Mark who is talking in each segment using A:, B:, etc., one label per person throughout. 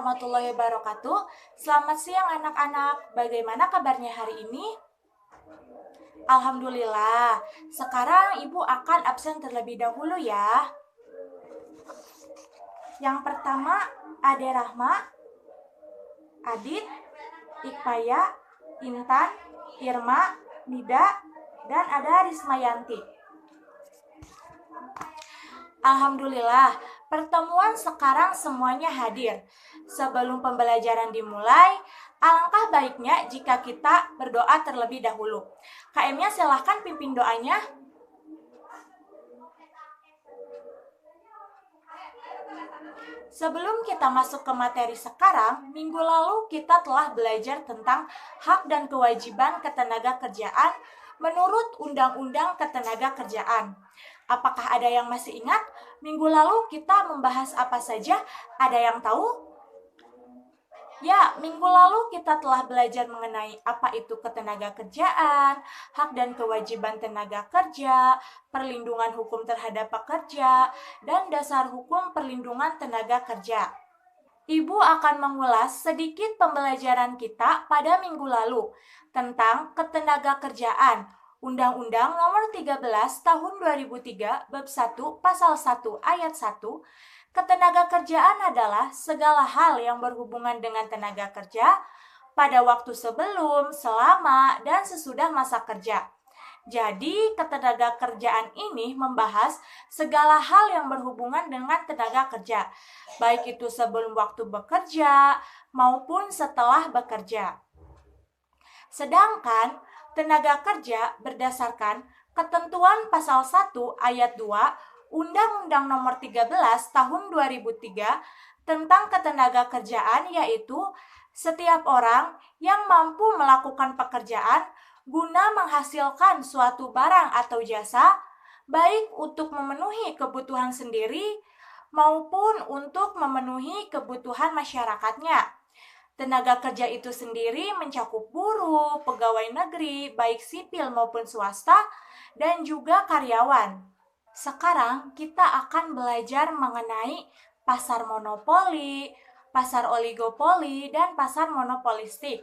A: warahmatullahi wabarakatuh. Selamat siang anak-anak. Bagaimana kabarnya hari ini? Alhamdulillah. Sekarang Ibu akan absen terlebih dahulu ya. Yang pertama, Ade Rahma, Adit, Ikmaya, Intan, Irma, Nida, dan ada Rismayanti. Alhamdulillah, pertemuan sekarang semuanya hadir. Sebelum pembelajaran dimulai, alangkah baiknya jika kita berdoa terlebih dahulu. KM-nya silahkan pimpin doanya. Sebelum kita masuk ke materi sekarang, minggu lalu kita telah belajar tentang hak dan kewajiban ketenagakerjaan menurut Undang-Undang Ketenagakerjaan. Apakah ada yang masih ingat? Minggu lalu kita membahas apa saja? Ada yang tahu? Ya, minggu lalu kita telah belajar mengenai apa itu ketenagakerjaan, hak dan kewajiban tenaga kerja, perlindungan hukum terhadap pekerja, dan dasar hukum perlindungan tenaga kerja. Ibu akan mengulas sedikit pembelajaran kita pada minggu lalu tentang ketenagakerjaan. Undang-Undang Nomor 13 Tahun 2003 Bab 1 Pasal 1 Ayat 1, ketenagakerjaan adalah segala hal yang berhubungan dengan tenaga kerja pada waktu sebelum, selama, dan sesudah masa kerja. Jadi, ketenagakerjaan ini membahas segala hal yang berhubungan dengan tenaga kerja, baik itu sebelum waktu bekerja maupun setelah bekerja. Sedangkan tenaga kerja berdasarkan ketentuan pasal 1 ayat 2 Undang-Undang Nomor 13 Tahun 2003 tentang ketenagakerjaan, yaitu setiap orang yang mampu melakukan pekerjaan guna menghasilkan suatu barang atau jasa, baik untuk memenuhi kebutuhan sendiri maupun untuk memenuhi kebutuhan masyarakatnya. Tenaga kerja itu sendiri mencakup buruh, pegawai negeri, baik sipil maupun swasta, dan juga karyawan. Sekarang kita akan belajar mengenai pasar monopoli, pasar oligopoli, dan pasar monopolistik.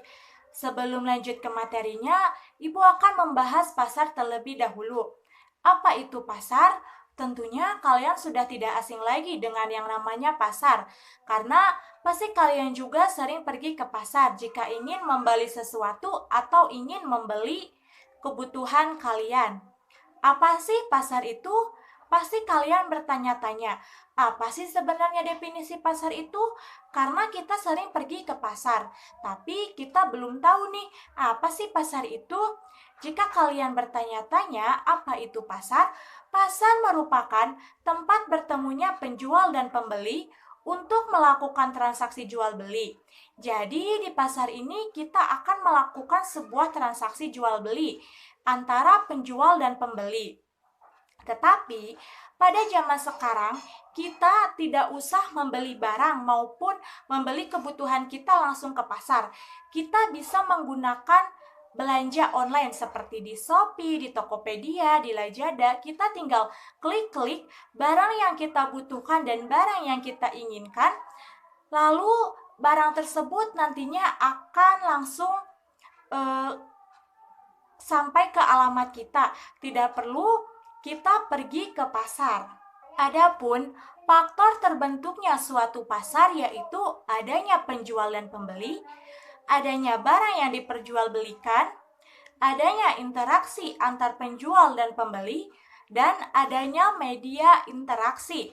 A: Sebelum lanjut ke materinya, Ibu akan membahas pasar terlebih dahulu. Apa itu pasar? Tentunya kalian sudah tidak asing lagi dengan yang namanya pasar, karena pasti kalian juga sering pergi ke pasar jika ingin membeli sesuatu atau ingin membeli kebutuhan kalian. Apa sih pasar itu? Pasti kalian bertanya-tanya, apa sih sebenarnya definisi pasar itu? Karena kita sering pergi ke pasar, tapi kita belum tahu nih, apa sih pasar itu? Jika kalian bertanya-tanya apa itu pasar, pasar merupakan tempat bertemunya penjual dan pembeli untuk melakukan transaksi jual beli. Jadi di pasar ini kita akan melakukan sebuah transaksi jual beli antara penjual dan pembeli. Tetapi pada zaman sekarang kita tidak usah membeli barang maupun membeli kebutuhan kita langsung ke pasar. Kita bisa menggunakan belanja online seperti di Shopee, di Tokopedia, di Lazada. Kita tinggal klik-klik barang yang kita butuhkan dan barang yang kita inginkan. Lalu barang tersebut nantinya akan langsung sampai ke alamat kita. Tidak perlu kita pergi ke pasar. Adapun faktor terbentuknya suatu pasar yaitu adanya penjual dan pembeli, adanya barang yang diperjualbelikan, adanya interaksi antar penjual dan pembeli, dan adanya media interaksi.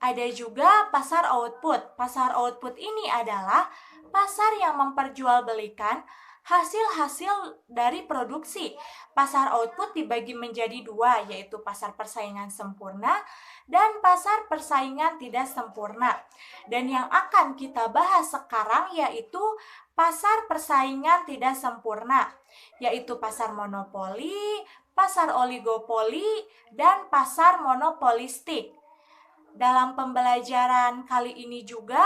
A: Ada juga pasar output. Pasar output ini adalah pasar yang memperjualbelikan hasil-hasil dari produksi. Pasar output dibagi menjadi dua, yaitu pasar persaingan sempurna dan pasar persaingan tidak sempurna. Dan yang akan kita bahas sekarang yaitu pasar persaingan tidak sempurna, yaitu pasar monopoli, pasar oligopoli, dan pasar monopolistik. Dalam pembelajaran kali ini juga,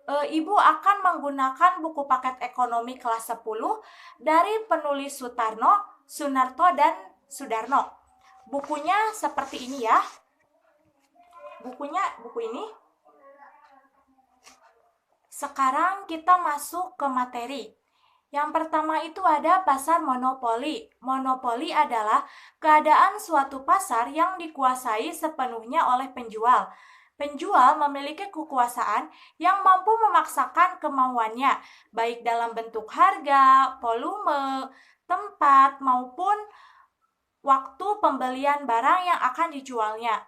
A: Ibu akan menggunakan buku paket ekonomi kelas 10 dari penulis Sutarno, Sunarto, dan Sudarno. Bukunya seperti ini ya. Buku ini Sekarang kita masuk ke materi. Yang pertama itu ada pasar monopoli. Monopoli adalah keadaan suatu pasar yang dikuasai sepenuhnya oleh penjual. Penjual memiliki kekuasaan yang mampu memaksakan kemauannya, baik dalam bentuk harga, volume, tempat, maupun waktu pembelian barang yang akan dijualnya.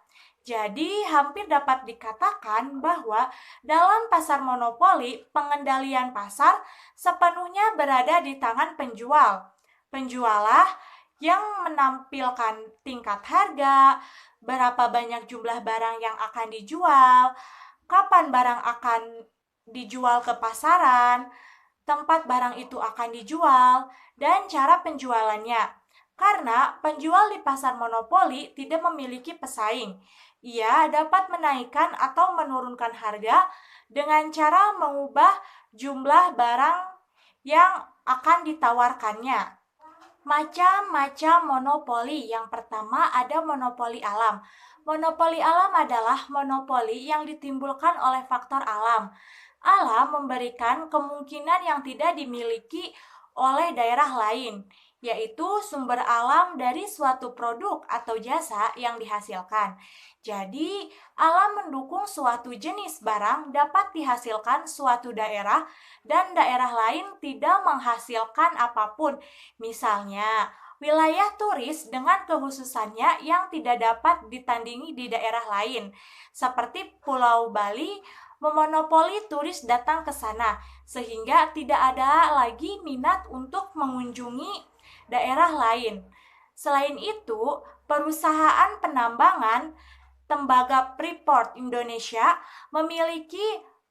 A: Jadi, hampir dapat dikatakan bahwa dalam pasar monopoli, pengendalian pasar sepenuhnya berada di tangan penjual. Penjualah yang menampilkan tingkat harga, berapa banyak jumlah barang yang akan dijual, kapan barang akan dijual ke pasaran, tempat barang itu akan dijual, dan cara penjualannya. Karena penjual di pasar monopoli tidak memiliki pesaing. Ia dapat menaikkan atau menurunkan harga dengan cara mengubah jumlah barang yang akan ditawarkannya. Macam-macam monopoli. Yang pertama ada monopoli alam. Monopoli alam adalah monopoli yang ditimbulkan oleh faktor alam. Alam memberikan kemungkinan yang tidak dimiliki oleh daerah lain, yaitu sumber alam dari suatu produk atau jasa yang dihasilkan. Jadi, alam mendukung suatu jenis barang dapat dihasilkan suatu daerah dan daerah lain tidak menghasilkan apapun. Misalnya, wilayah turis dengan kekhususannya yang tidak dapat ditandingi di daerah lain, seperti Pulau Bali memonopoli turis datang ke sana, sehingga tidak ada lagi minat untuk mengunjungi daerah lain. Selain itu, perusahaan penambangan tembaga Freeport Indonesia memiliki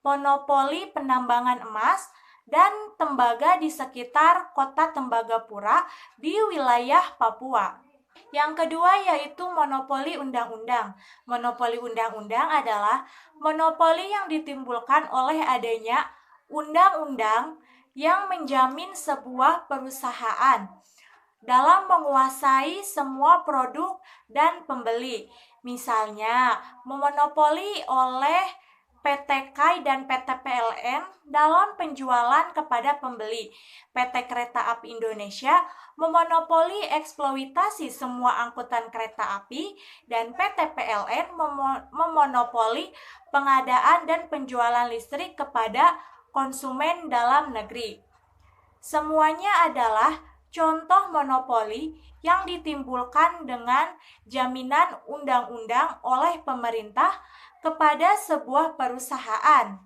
A: monopoli penambangan emas dan tembaga di sekitar kota Tembagapura di wilayah Papua. Yang kedua yaitu monopoli undang-undang. Monopoli undang-undang adalah monopoli yang ditimbulkan oleh adanya undang-undang yang menjamin sebuah perusahaan dalam menguasai semua produk dan pembeli. Misalnya, memonopoli oleh PT KAI dan PT PLN dalam penjualan kepada pembeli. PT Kereta Api Indonesia memonopoli eksploitasi semua angkutan kereta api dan PT PLN memonopoli pengadaan dan penjualan listrik kepada konsumen dalam negeri. Semuanya adalah contoh monopoli yang ditimbulkan dengan jaminan undang-undang oleh pemerintah kepada sebuah perusahaan.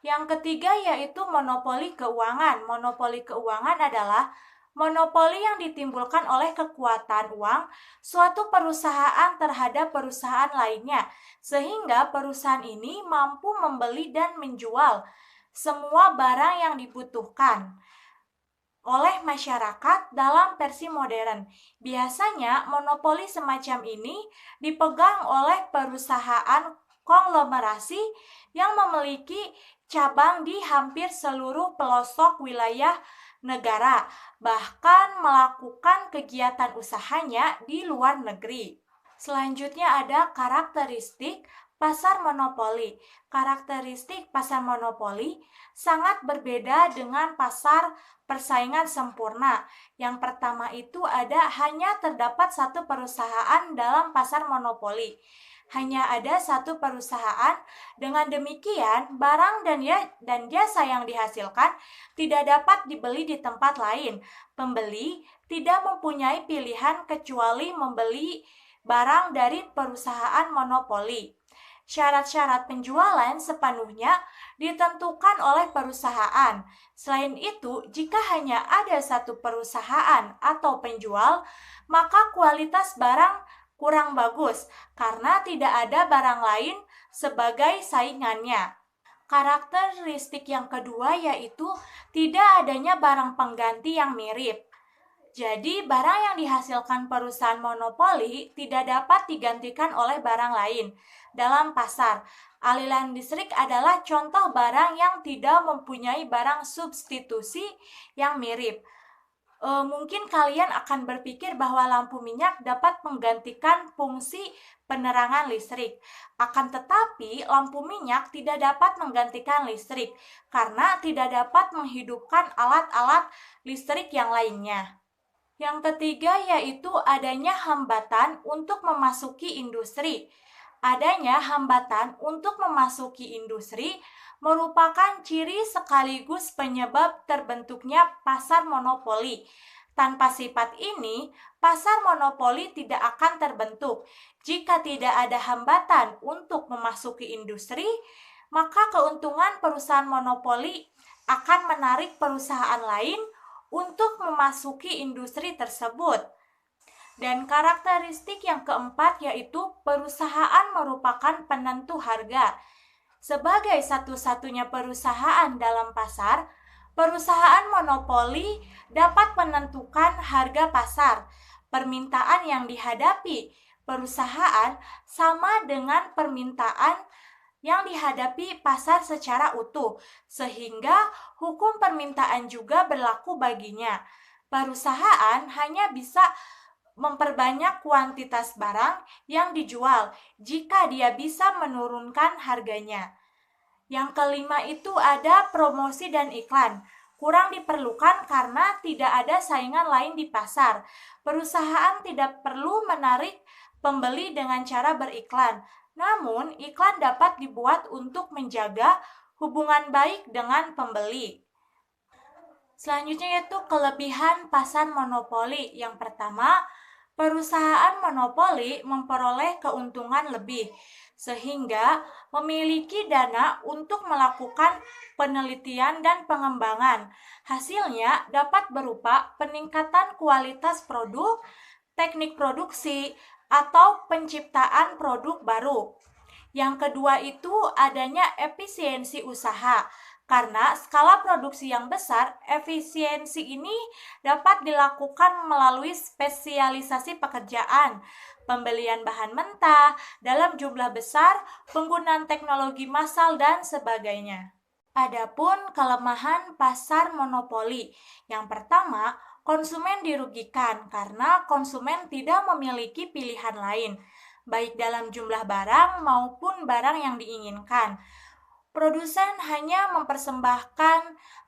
A: Yang ketiga yaitu monopoli keuangan. Monopoli keuangan adalah monopoli yang ditimbulkan oleh kekuatan uang suatu perusahaan terhadap perusahaan lainnya, sehingga perusahaan ini mampu membeli dan menjual semua barang yang dibutuhkan oleh masyarakat dalam versi modern. Biasanya monopoli semacam ini dipegang oleh perusahaan konglomerasi yang memiliki cabang di hampir seluruh pelosok wilayah negara, bahkan melakukan kegiatan usahanya di luar negeri. Selanjutnya ada karakteristik pasar monopoli. Karakteristik pasar monopoli sangat berbeda dengan pasar persaingan sempurna. Yang pertama itu hanya terdapat satu perusahaan dalam pasar monopoli. Hanya ada satu perusahaan. Dengan demikian, barang dan jasa yang dihasilkan tidak dapat dibeli di tempat lain. Pembeli tidak mempunyai pilihan kecuali membeli barang dari perusahaan monopoli. Syarat-syarat penjualan sepenuhnya ditentukan oleh perusahaan. Selain itu, jika hanya ada satu perusahaan atau penjual, maka kualitas barang kurang bagus karena tidak ada barang lain sebagai saingannya. Karakteristik yang kedua yaitu tidak adanya barang pengganti yang mirip. Jadi, barang yang dihasilkan perusahaan monopoli tidak dapat digantikan oleh barang lain dalam pasar. Aliran listrik adalah contoh barang yang tidak mempunyai barang substitusi yang mirip. Mungkin kalian akan berpikir bahwa lampu minyak dapat menggantikan fungsi penerangan listrik. Akan tetapi, lampu minyak tidak dapat menggantikan listrik karena tidak dapat menghidupkan alat-alat listrik yang lainnya. Yang ketiga yaitu adanya hambatan untuk memasuki industri. Adanya hambatan untuk memasuki industri merupakan ciri sekaligus penyebab terbentuknya pasar monopoli. Tanpa sifat ini, pasar monopoli tidak akan terbentuk. Jika tidak ada hambatan untuk memasuki industri, maka keuntungan perusahaan monopoli akan menarik perusahaan lain untuk memasuki industri tersebut. Dan karakteristik yang keempat yaitu perusahaan merupakan penentu harga. Sebagai satu-satunya perusahaan dalam pasar, perusahaan monopoli dapat menentukan harga pasar. Permintaan yang dihadapi perusahaan sama dengan permintaan yang dihadapi pasar secara utuh, sehingga hukum permintaan juga berlaku baginya. Perusahaan hanya bisa memperbanyak kuantitas barang yang dijual jika dia bisa menurunkan harganya. Yang kelima itu ada promosi dan iklan. Kurang diperlukan karena tidak ada saingan lain di pasar. Perusahaan tidak perlu menarik pembeli dengan cara beriklan. Namun, iklan dapat dibuat untuk menjaga hubungan baik dengan pembeli. Selanjutnya yaitu kelebihan pasar monopoli. Yang pertama, perusahaan monopoli memperoleh keuntungan lebih, sehingga memiliki dana untuk melakukan penelitian dan pengembangan. Hasilnya dapat berupa peningkatan kualitas produk, teknik produksi, atau penciptaan produk baru. Yang kedua itu adanya efisiensi usaha. Karena skala produksi yang besar, efisiensi ini dapat dilakukan melalui spesialisasi pekerjaan, pembelian bahan mentah dalam jumlah besar, penggunaan teknologi massal, dan sebagainya. Adapun kelemahan pasar monopoli. Yang pertama, konsumen dirugikan karena konsumen tidak memiliki pilihan lain, baik dalam jumlah barang maupun barang yang diinginkan. Produsen hanya mempersembahkan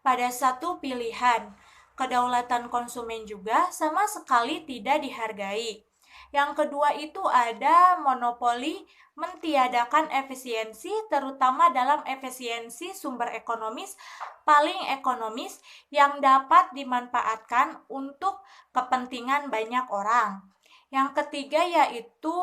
A: pada satu pilihan. Kedaulatan konsumen juga sama sekali tidak dihargai. Yang kedua itu ada monopoli mentiadakan efisiensi, terutama dalam efisiensi sumber ekonomis paling ekonomis yang dapat dimanfaatkan untuk kepentingan banyak orang. Yang ketiga yaitu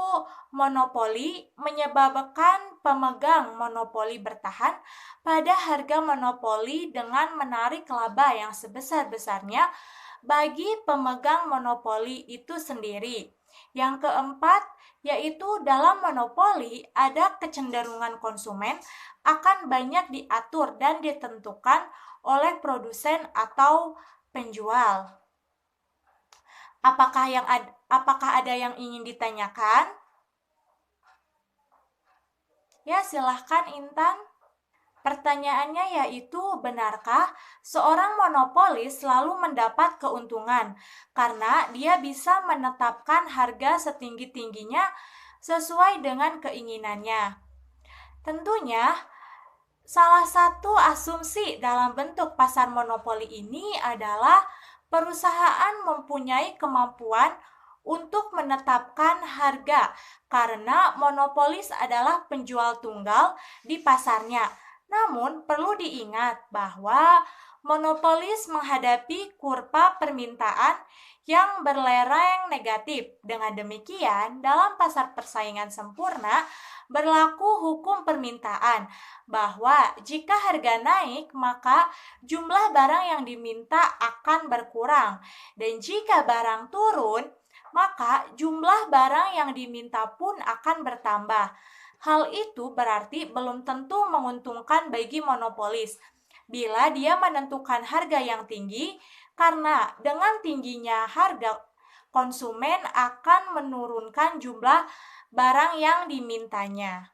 A: monopoli menyebabkan pemegang monopoli bertahan pada harga monopoli dengan menarik laba yang sebesar-besarnya bagi pemegang monopoli itu sendiri. Yang keempat yaitu dalam monopoli ada kecenderungan konsumen akan banyak diatur dan ditentukan oleh produsen atau penjual. Apakah ada yang ingin ditanyakan? Ya, silahkan Intan. Pertanyaannya yaitu, benarkah seorang monopolis selalu mendapat keuntungan karena dia bisa menetapkan harga setinggi-tingginya sesuai dengan keinginannya? Tentunya, salah satu asumsi dalam bentuk pasar monopoli ini adalah perusahaan mempunyai kemampuan untuk menetapkan harga karena monopolis adalah penjual tunggal di pasarnya. Namun, perlu diingat bahwa monopolis menghadapi kurva permintaan yang berlereng negatif. Dengan demikian, dalam pasar persaingan sempurna, berlaku hukum permintaan bahwa jika harga naik, maka jumlah barang yang diminta akan berkurang. Dan jika barang turun, maka jumlah barang yang diminta pun akan bertambah. Hal itu berarti belum tentu menguntungkan bagi monopolis bila dia menentukan harga yang tinggi, karena dengan tingginya harga, konsumen akan menurunkan jumlah barang yang dimintanya.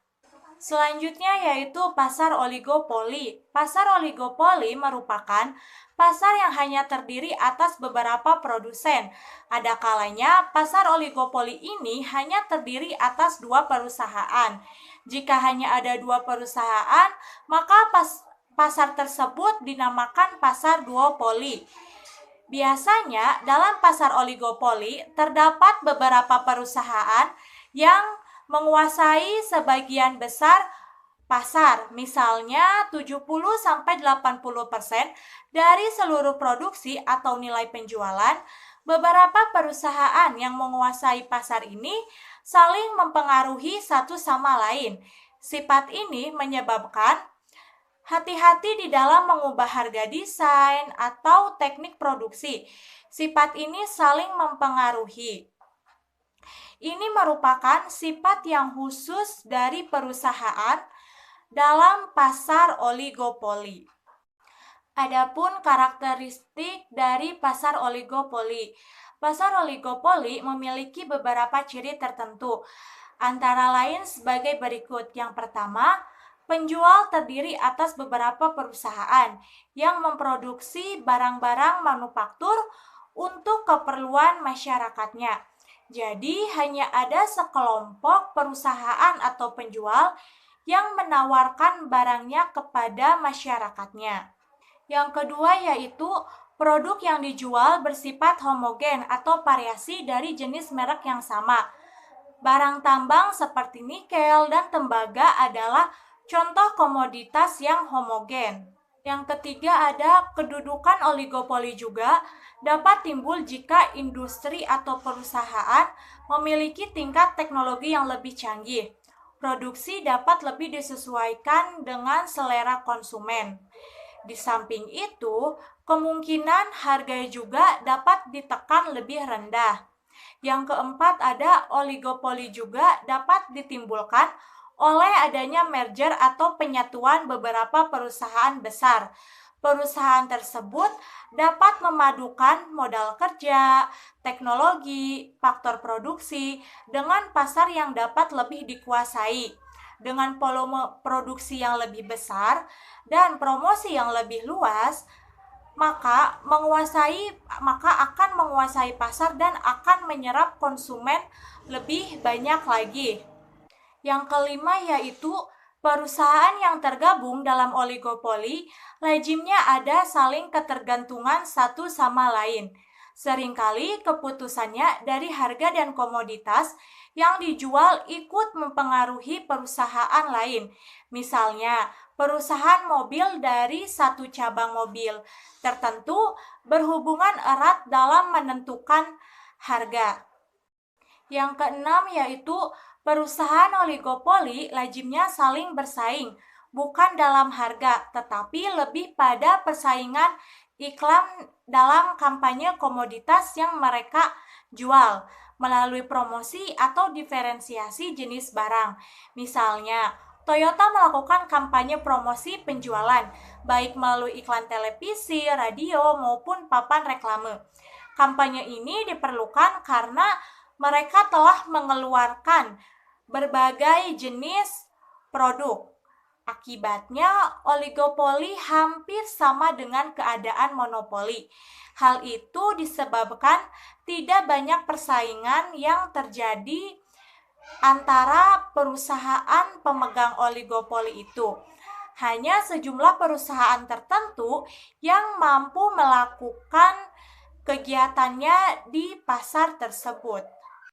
A: Selanjutnya yaitu pasar oligopoli. Pasar oligopoli merupakan pasar yang hanya terdiri atas beberapa produsen. Ada kalanya pasar oligopoli ini hanya terdiri atas dua perusahaan. Jika hanya ada dua perusahaan, maka pasar tersebut dinamakan pasar duopoli. Biasanya dalam pasar oligopoli terdapat beberapa perusahaan yang menguasai sebagian besar pasar, misalnya 70-80% dari seluruh produksi atau nilai penjualan. Beberapa perusahaan yang menguasai pasar ini saling mempengaruhi satu sama lain. Sifat ini menyebabkan hati-hati di dalam mengubah harga desain atau teknik produksi. Sifat ini saling mempengaruhi. Ini merupakan sifat yang khusus dari perusahaan dalam pasar oligopoli. Adapun karakteristik dari pasar oligopoli. Pasar oligopoli memiliki beberapa ciri tertentu, antara lain sebagai berikut. Yang pertama, penjual terdiri atas beberapa perusahaan yang memproduksi barang-barang manufaktur untuk keperluan masyarakatnya. Jadi, hanya ada sekelompok perusahaan atau penjual yang menawarkan barangnya kepada masyarakatnya. Yang kedua yaitu produk yang dijual bersifat homogen atau variasi dari jenis merek yang sama. Barang tambang seperti nikel dan tembaga adalah contoh komoditas yang homogen. Yang ketiga ada kedudukan oligopoli juga dapat timbul jika industri atau perusahaan memiliki tingkat teknologi yang lebih canggih. Produksi dapat lebih disesuaikan dengan selera konsumen. Di samping itu, kemungkinan harga juga dapat ditekan lebih rendah. Yang keempat ada oligopoli juga dapat ditimbulkan oleh adanya merger atau penyatuan beberapa perusahaan besar. Perusahaan tersebut dapat memadukan modal kerja, teknologi, faktor produksi dengan pasar yang dapat lebih dikuasai. Dengan volume produksi yang lebih besar dan promosi yang lebih luas, maka akan menguasai pasar dan akan menyerap konsumen lebih banyak lagi. Yang kelima yaitu perusahaan yang tergabung dalam oligopoli, lazimnya ada saling ketergantungan satu sama lain. Seringkali keputusannya dari harga dan komoditas yang dijual ikut mempengaruhi perusahaan lain. Misalnya, perusahaan mobil dari satu cabang mobil tertentu berhubungan erat dalam menentukan harga. Yang keenam yaitu perusahaan oligopoli lazimnya saling bersaing, bukan dalam harga, tetapi lebih pada persaingan iklan dalam kampanye komoditas yang mereka jual melalui promosi atau diferensiasi jenis barang. Misalnya, Toyota melakukan kampanye promosi penjualan, baik melalui iklan televisi, radio, maupun papan reklame. Kampanye ini diperlukan karena mereka telah mengeluarkan berbagai jenis produk. Akibatnya, oligopoli hampir sama dengan keadaan monopoli. Hal itu disebabkan tidak banyak persaingan yang terjadi antara perusahaan pemegang oligopoli itu. Hanya sejumlah perusahaan tertentu yang mampu melakukan kegiatannya di pasar tersebut.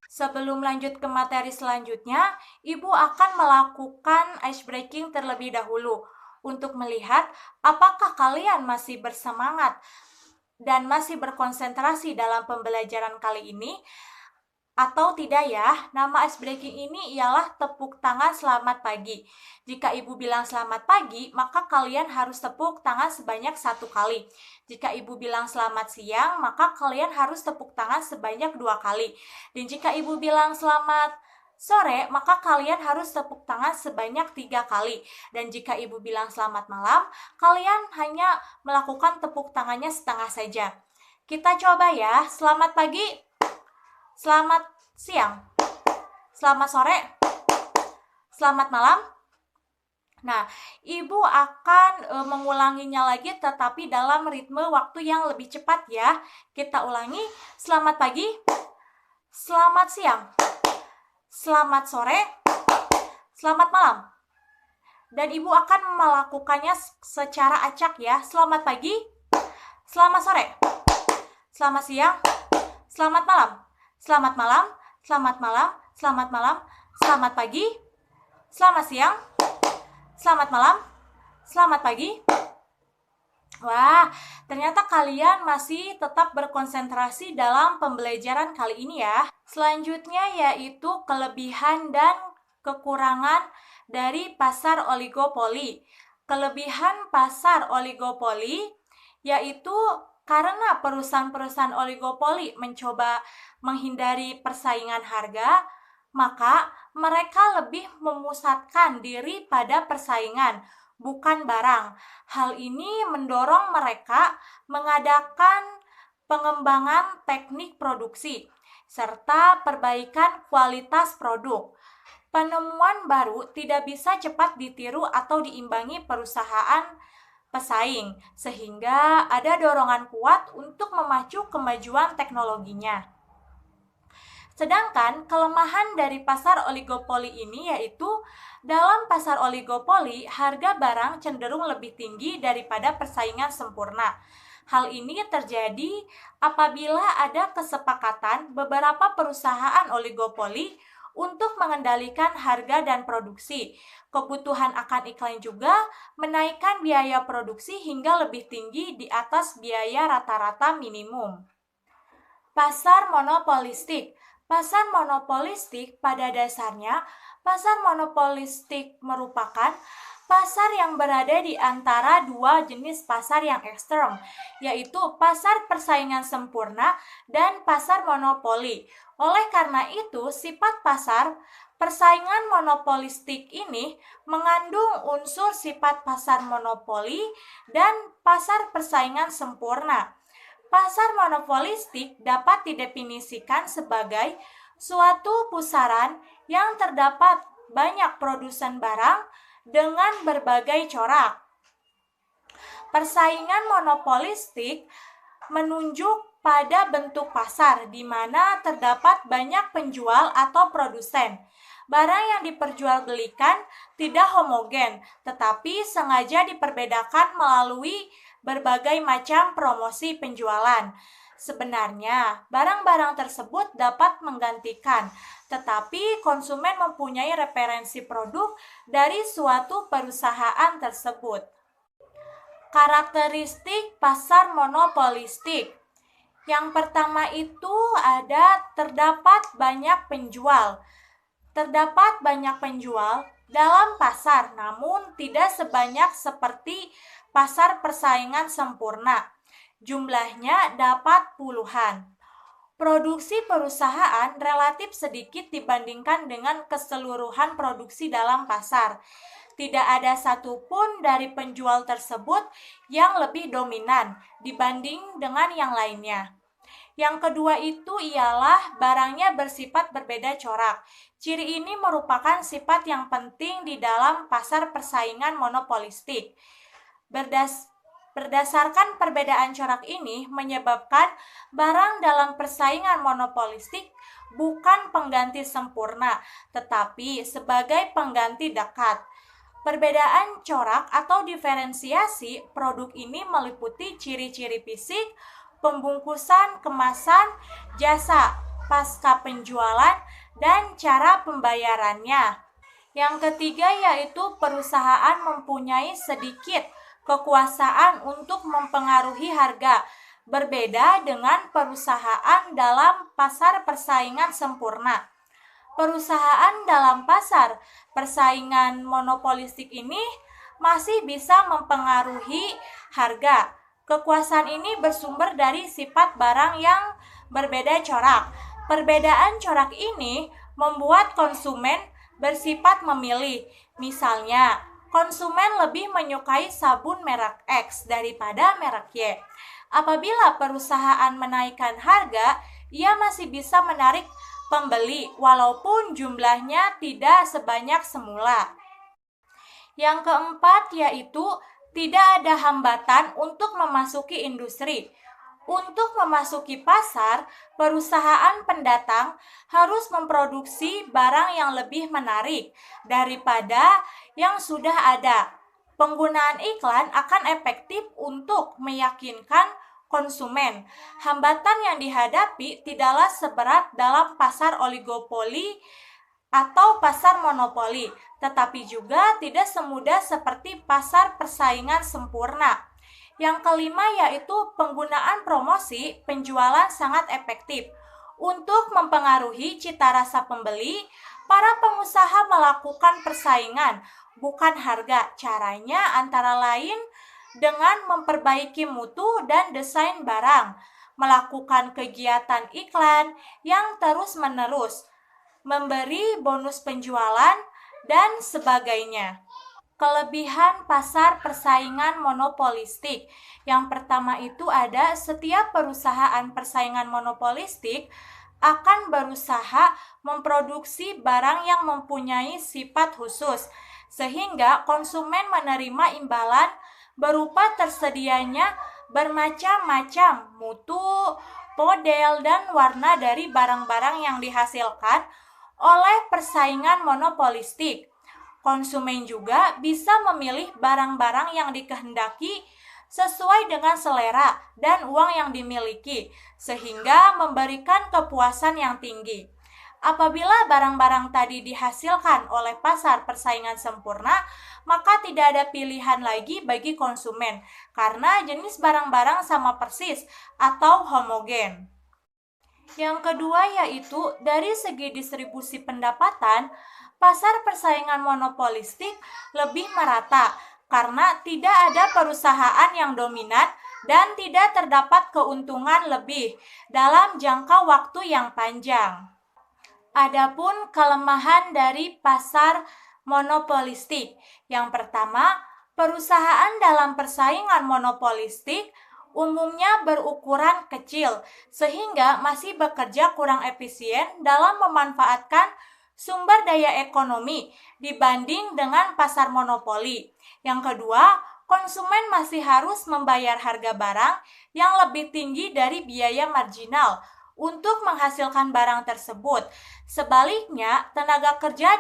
A: Sebelum lanjut ke materi selanjutnya, Ibu akan melakukan ice breaking terlebih dahulu untuk melihat apakah kalian masih bersemangat dan masih berkonsentrasi dalam pembelajaran kali ini atau tidak ya. Nama ice breaking ini ialah tepuk tangan selamat pagi. Jika Ibu bilang selamat pagi, maka kalian harus tepuk tangan sebanyak 1 kali. Jika Ibu bilang selamat siang, maka kalian harus tepuk tangan sebanyak 2 kali. Dan jika Ibu bilang selamat sore, maka kalian harus tepuk tangan sebanyak 3 kali. Dan jika Ibu bilang selamat malam, kalian hanya melakukan tepuk tangannya setengah saja. Kita coba ya. Selamat pagi. Selamat siang, selamat sore, selamat malam, Nah, Ibu akan mengulanginya lagi tetapi dalam ritme waktu yang lebih cepat ya. Kita ulangi. Selamat pagi, selamat siang, selamat sore, selamat malam. Dan Ibu akan melakukannya secara acak ya. Selamat pagi, selamat sore, selamat siang, selamat malam, selamat malam, selamat malam, selamat malam, selamat pagi, selamat siang, selamat malam, selamat pagi. Wah, ternyata kalian masih tetap berkonsentrasi dalam pembelajaran kali ini ya. Selanjutnya yaitu kelebihan dan kekurangan dari pasar oligopoli. Kelebihan pasar oligopoli yaitu karena perusahaan-perusahaan oligopoli mencoba menghindari persaingan harga, maka mereka lebih memusatkan diri pada persaingan, bukan barang. Hal ini mendorong mereka mengadakan pengembangan teknik produksi serta perbaikan kualitas produk. Penemuan baru tidak bisa cepat ditiru atau diimbangi perusahaan pesaing, sehingga ada dorongan kuat untuk memacu kemajuan teknologinya. Sedangkan kelemahan dari pasar oligopoli ini yaitu dalam pasar oligopoli harga barang cenderung lebih tinggi daripada persaingan sempurna. Hal ini terjadi apabila ada kesepakatan beberapa perusahaan oligopoli untuk mengendalikan harga dan produksi. Kebutuhan akan iklan juga menaikkan biaya produksi hingga lebih tinggi di atas biaya rata-rata minimum. Pasar monopolistik. Pasar monopolistik pada dasarnya, pasar monopolistik merupakan pasar yang berada di antara dua jenis pasar yang ekstrem, yaitu pasar persaingan sempurna dan pasar monopoli. Oleh karena itu, sifat pasar persaingan monopolistik ini mengandung unsur sifat pasar monopoli dan pasar persaingan sempurna. Pasar monopolistik dapat didefinisikan sebagai suatu pusaran yang terdapat banyak produsen barang dengan berbagai corak. Persaingan monopolistik menunjuk pada bentuk pasar di mana terdapat banyak penjual atau produsen. Barang yang diperjualbelikan tidak homogen, tetapi sengaja diperbedakan melalui berbagai macam promosi penjualan. Sebenarnya, barang-barang tersebut dapat menggantikan, tetapi konsumen mempunyai referensi produk dari suatu perusahaan tersebut. Karakteristik pasar monopolistik. Yang pertama itu terdapat banyak penjual. Terdapat banyak penjual dalam pasar, namun tidak sebanyak seperti pasar persaingan sempurna. Jumlahnya dapat puluhan. Produksi perusahaan relatif sedikit dibandingkan dengan keseluruhan produksi dalam pasar. Tidak ada satupun dari penjual tersebut yang lebih dominan dibanding dengan yang lainnya. Yang kedua itu ialah barangnya bersifat berbeda corak. Ciri ini merupakan sifat yang penting di dalam pasar persaingan monopolistik. Berdasarkan perbedaan corak ini menyebabkan barang dalam persaingan monopolistik bukan pengganti sempurna, tetapi sebagai pengganti dekat. Perbedaan corak atau diferensiasi produk ini meliputi ciri-ciri fisik, pembungkusan, kemasan, jasa pasca penjualan, dan cara pembayarannya. Yang ketiga yaitu perusahaan mempunyai sedikit kekuasaan untuk mempengaruhi harga, berbeda dengan perusahaan dalam pasar persaingan sempurna. Perusahaan dalam pasar persaingan monopolistik ini masih bisa mempengaruhi harga. Kekuasaan ini bersumber dari sifat barang yang berbeda corak. Perbedaan corak ini membuat konsumen bersifat memilih. Misalnya, konsumen lebih menyukai sabun merek X daripada merek Y. Apabila perusahaan menaikkan harga, ia masih bisa menarik pembeli walaupun jumlahnya tidak sebanyak semula. Yang keempat yaitu tidak ada hambatan untuk memasuki industri. Untuk memasuki pasar, perusahaan pendatang harus memproduksi barang yang lebih menarik daripada yang sudah ada. Penggunaan iklan akan efektif untuk meyakinkan konsumen. Hambatan yang dihadapi tidaklah seberat dalam pasar oligopoli atau pasar monopoli, tetapi juga tidak semudah seperti pasar persaingan sempurna. Yang kelima yaitu penggunaan promosi penjualan sangat efektif. Untuk mempengaruhi cita rasa pembeli, para pengusaha melakukan persaingan, bukan harga. Caranya antara lain dengan memperbaiki mutu dan desain barang, melakukan kegiatan iklan yang terus-menerus, memberi bonus penjualan, dan sebagainya. Kelebihan pasar persaingan monopolistik. Yang pertama itu ada setiap perusahaan persaingan monopolistik akan berusaha memproduksi barang yang mempunyai sifat khusus, sehingga konsumen menerima imbalan berupa tersedianya bermacam-macam mutu, model, dan warna dari barang-barang yang dihasilkan oleh persaingan monopolistik. Konsumen juga bisa memilih barang-barang yang dikehendaki sesuai dengan selera dan uang yang dimiliki, sehingga memberikan kepuasan yang tinggi. Apabila barang-barang tadi dihasilkan oleh pasar persaingan sempurna, maka tidak ada pilihan lagi bagi konsumen, karena jenis barang-barang sama persis atau homogen. Yang kedua yaitu dari segi distribusi pendapatan, pasar persaingan monopolistik lebih merata karena tidak ada perusahaan yang dominan dan tidak terdapat keuntungan lebih dalam jangka waktu yang panjang. Adapun kelemahan dari pasar monopolistik, yang pertama, perusahaan dalam persaingan monopolistik umumnya berukuran kecil, sehingga masih bekerja kurang efisien dalam memanfaatkan sumber daya ekonomi dibanding dengan pasar monopoli. Yang kedua, konsumen masih harus membayar harga barang yang lebih tinggi dari biaya marginal untuk menghasilkan barang tersebut. Sebaliknya, tenaga kerja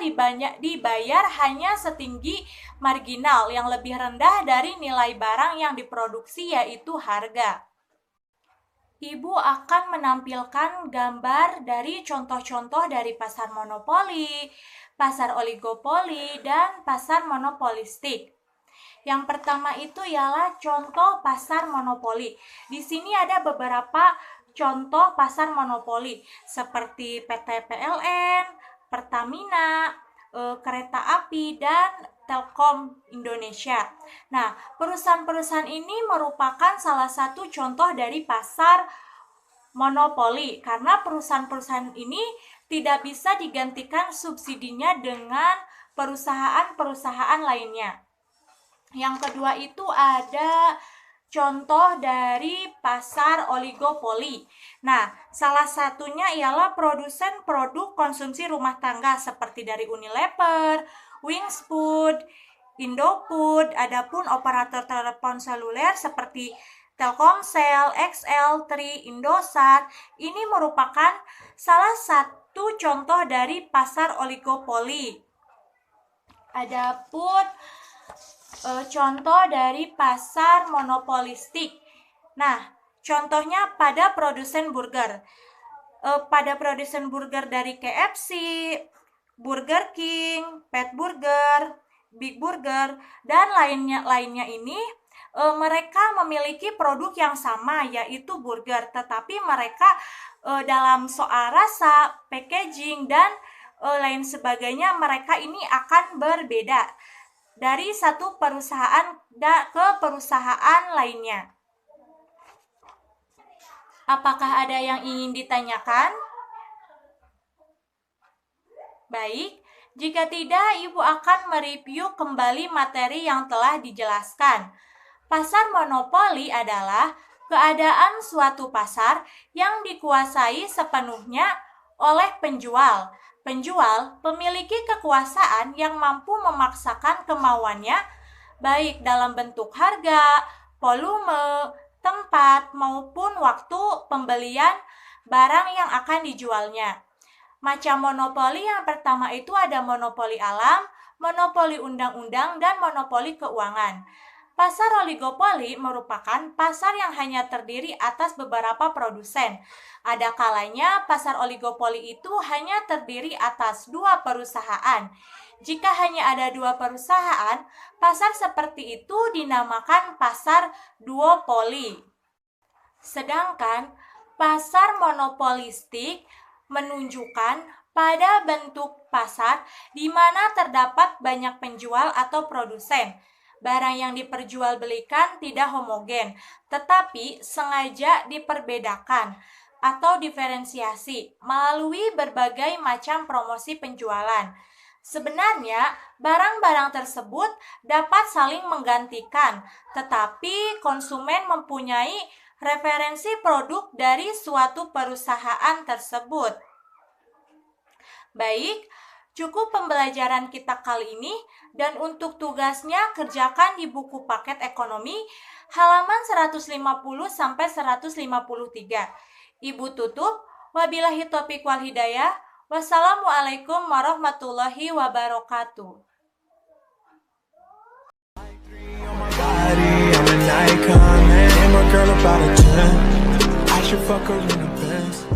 A: dibayar hanya setinggi marginal yang lebih rendah dari nilai barang yang diproduksi, yaitu harga. Ibu akan menampilkan gambar dari contoh-contoh dari pasar monopoli, pasar oligopoli, dan pasar monopolistik. Yang pertama itu ialah contoh pasar monopoli. Di sini ada beberapa contoh pasar monopoli seperti PT PLN, Pertamina, Kereta Api, dan Telkom Indonesia. Nah, perusahaan-perusahaan ini merupakan salah satu contoh dari pasar monopoli karena perusahaan-perusahaan ini tidak bisa digantikan subsidinya dengan perusahaan-perusahaan lainnya. Yang kedua itu ada contoh dari pasar oligopoli. Nah, salah satunya ialah produsen produk konsumsi rumah tangga seperti dari Unilever, Wings Food, Indofood, adapun operator telepon seluler seperti Telkomsel, XL, Tri, Indosat, ini merupakan salah satu contoh dari pasar oligopoli. Adapun contoh dari pasar monopolistik. Nah, contohnya pada produsen burger. Pada produsen burger dari KFC, Burger King, Pet Burger, Big Burger, dan lainnya ini, mereka memiliki produk yang sama, yaitu burger, tetapi mereka dalam soal rasa, packaging, dan lain sebagainya, mereka ini akan berbeda dari satu perusahaan ke perusahaan lainnya. Apakah ada yang ingin ditanyakan? Baik, jika tidak, Ibu akan mereview kembali materi yang telah dijelaskan. Pasar monopoli adalah keadaan suatu pasar yang dikuasai sepenuhnya oleh penjual, Penjual memiliki kekuasaan yang mampu memaksakan kemauannya, baik dalam bentuk harga, volume, tempat, maupun waktu pembelian barang yang akan dijualnya. Macam monopoli yang pertama itu ada monopoli alam, monopoli undang-undang, dan monopoli keuangan. Pasar oligopoli merupakan pasar yang hanya terdiri atas beberapa produsen. Ada kalanya pasar oligopoli itu hanya terdiri atas 2 perusahaan. Jika hanya ada 2 perusahaan, pasar seperti itu dinamakan pasar duopoli. Sedangkan pasar monopolistik menunjukkan pada bentuk pasar di mana terdapat banyak penjual atau produsen. Barang yang diperjualbelikan tidak homogen, tetapi sengaja diperbedakan atau diferensiasi melalui berbagai macam promosi penjualan. Sebenarnya, barang-barang tersebut dapat saling menggantikan, tetapi konsumen mempunyai referensi produk dari suatu perusahaan tersebut. Baik, cukup pembelajaran kita kali ini, dan untuk tugasnya kerjakan di buku paket ekonomi halaman 150-153. Ibu tutup, wabillahi taufiq wal hidayah. Wassalamualaikum warahmatullahi wabarakatuh. I should fuck her in the Benz.